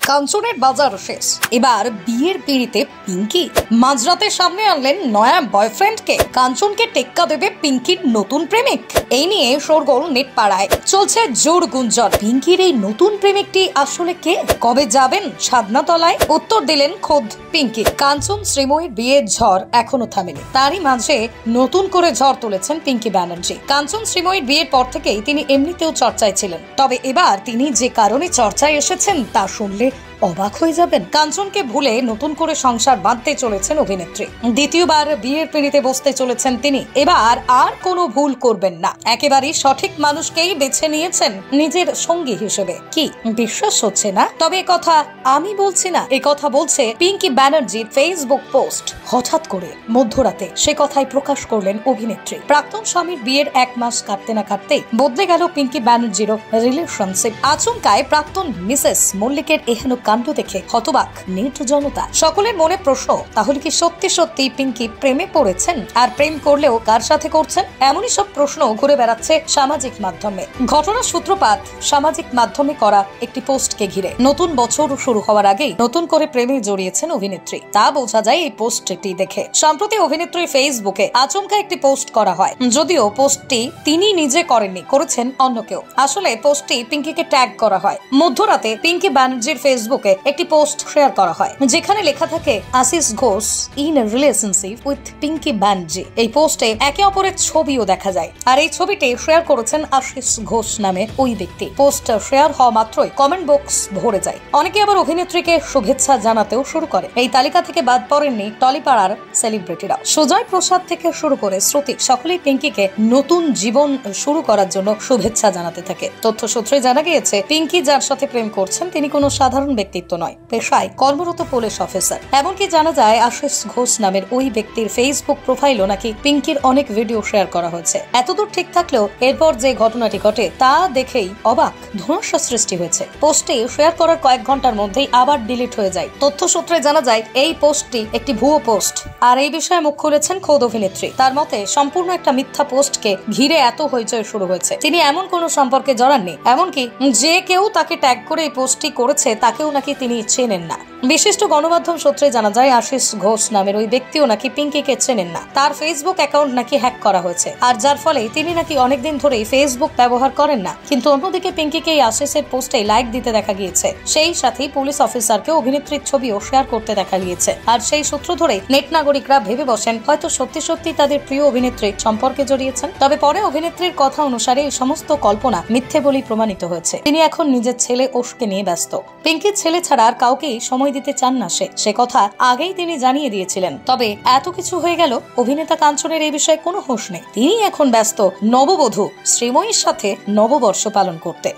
কাঞ্চনের বাজার শেষ, এবার বিয়ের পিড়িতে পিঙ্কি। মাঝরাতের সামনে আনলেন নয়া বয়ফ্রেন্ডকে। কাঞ্চনকে টেক্কা দেবে পিঙ্কির নতুন প্রেমিক। এই নিয়ে শোরগোল নেট পাড়ায়, চলছে জোর গুঞ্জন। পিঙ্কির এই নতুন প্রেমিকটি আসলে কে? কবে যাবেন সাধনাতলায়? উত্তর দিলেন খোদ পিঙ্কি। কাঞ্চন শ্রীময়ীর বিয়ের ঝড় এখনো থামেনি, তারই মাঝে নতুন করে ঝড় তুলেছেন পিঙ্কি ব্যানার্জি। কাঞ্চন শ্রীময়ীর বিয়ের পর থেকেই তিনি এমনিতেও চর্চায় ছিলেন, তবে এবার তিনি যে কারণে চর্চায় এসেছেন তা শুনলে অবাক হয়ে যাবেন। কাঞ্চনকে ভুলে নতুন করে সংসার বাঁধতে চলেছেন অভিনেত্রী। দ্বিতীয়বার বিয়ের পিঁড়িতে বসতে চলেছেন তিনি। এবার আর কোনো ভুল করবেন না, একেবারেই সঠিক মানুষকেই বেছে নিয়েছেন নিজের সঙ্গী হিসেবে। কি বিশ্বাস হচ্ছে না? তবে কথা আমি বলছি না, এ কথা বলছে পিঙ্কি ব্যানার্জির ফেসবুক পোস্ট। হঠাৎ করে মধ্যরাতে সে কথাই প্রকাশ করলেন অভিনেত্রী। প্রাক্তন স্বামীর বিয়ের 1 মাস কাটতে না কাটতেই বদলে গেল পিঙ্কি ব্যানার্জিরও রিলেশনশিপ। আচমকায় প্রাক্তন মিসেস মল্লিকের এহেন কাণ্ড দেখে হতবাক নেট জনতা। সকলের মনে প্রশ্ন, তাহলে কি সত্যি সত্যি পিঙ্কি প্রেমে পড়েছেন? আর প্রেম করলেও কার সাথে করছেন? এমনই সব প্রশ্ন ঘুরে বেড়াচ্ছে সামাজিক মাধ্যমে। ঘটনার সূত্রপাত সামাজিক মাধ্যমে করা একটি পোস্টকে ঘিরে। নতুন বছর শুরু হওয়ার আগেই নতুন করে প্রেমে জড়িয়েছেন অভিনেত্রী, তা বোঝা যায় এই পোস্টটি দেখে। সম্প্রতি অভিনেত্রীর ফেসবুকে আচমকা একটি পোস্ট করা হয়, যদিও পোস্টটি তিনি নিজে করেননি, করেছেন অন্য কেউ। আসলে পোস্টটি পিঙ্কিকে ট্যাগ করা হয়। মধ্যরাতে পিঙ্কি ব্যানার্জির ফেসবুকে একটি পোস্ট শেয়ার করা হয়, যেখানে লেখা থাকে Ashish Ghosh in a relationship with Pinki Banerjee. এই পোস্টে একে অপরের ছবিও দেখা যায়, আর এই ছবিটি শেয়ার করেছেন আশিস ঘোষ নামে ওই ব্যক্তি। পোস্ট শেয়ার হওয়া মাত্রই কমেন্ট বক্স ভরে যায়। অনেকে আবার অভিনেত্রীকে শুভেচ্ছা জানাতেও শুরু করে। এই তালিকা থেকে বাদ পড়েননি টলিপাড়ার সেলিব্রিটিরা। সুজয় প্রসাদ থেকে শুরু করে শ্রুতি, সকলেই পিঙ্কিকে নতুন জীবন শুরু করার জন্য শুভেচ্ছা জানাতে থাকে। তথ্য সূত্রে জানা গিয়েছে, পিঙ্কি যার সাথে প্রেম করছেন তিনি কোনো সাধারণ ব্যক্তিত্ব নয়, পেশায় কর্মরত পুলিশ অফিসার। এমনকি জানা যায় আশিস ঘোষ নামের ওই ব্যক্তির ফেসবুক প্রোফাইলও নাকি পিঙ্কির অনেক ভিডিও শেয়ার করা হয়েছে। এতদূর ঠিক থাকলেও এরপর যে ঘটনাটি ঘটে তা দেখেই অবাক ধোঁয়াশা সৃষ্টি হয়েছে। পোস্টে শেয়ার করার কয়েক ঘন্টার মধ্যেই আবার ডিলিট হয়ে যায়। তথ্য সূত্রে জানা যায় এই পোস্টটি একটি ভুয়ো পোস্ট, আর এই বিষয়ে মুখ খুলেছেন খোদ অভিনেত্রী। তার মতে সম্পূর্ণ একটা মিথ্যা পোস্টকে ঘিরে এত হইচই শুরু হয়েছে। তিনি এমন কোনো সম্পর্কে জড়াননি, এমনকি যে কেউ তাকে ট্যাগ করে এই পোস্টটি করেছে তাকেও নাকি তিনি চেনেন না। বিশিষ্ট গণমাধ্যম সূত্রে জানা যায় আশিস ঘোষ নামের ওই ব্যক্তিও নাকি পিঙ্কিকে চেনেন না। তার ফেসবুক অ্যাকাউন্ট নাকি হ্যাক করা হয়েছে, আর যার ফলে তিনি নাকি অনেকদিন ধরেই ফেসবুক ব্যবহার করেন না। কিন্তু অন্যদিকে পিঙ্কিকে এই আশিসের পোস্টে লাইক দিতে দেখা গিয়েছে। সেই সাথেই পুলিশ অফিসারকে অভিনেত্রীর ছবিও শেয়ার করতে দেখা গিয়েছে। আর সেই সূত্র ধরে নেট নাগরিকরা ভেবে বসেন হয়তো সত্যি সত্যি তাদের প্রিয় অভিনেত্রী সম্পর্কে জড়িয়েছেন। তবে পরে অভিনেত্রীর কথা অনুসারে এই সমস্ত কল্পনা মিথ্যে বলেই প্রমাণিত হয়েছে। তিনি এখন নিজের ছেলে ওশকে নিয়ে ব্যস্ত। পিঙ্কির ছেলে ছাড়া আর কাউকেই সময় দিতে চান না সে কথা আগেই তিনি জানিয়ে দিয়েছিলেন। তবে এত কিছু হয়ে গেল, অভিনেতা কাঞ্চনের এই বিষয়ে কোনো হুঁশ নেই। তিনি এখন ব্যস্ত নববধূ শ্রীময়ীর সাথে নববর্ষ পালন করতে।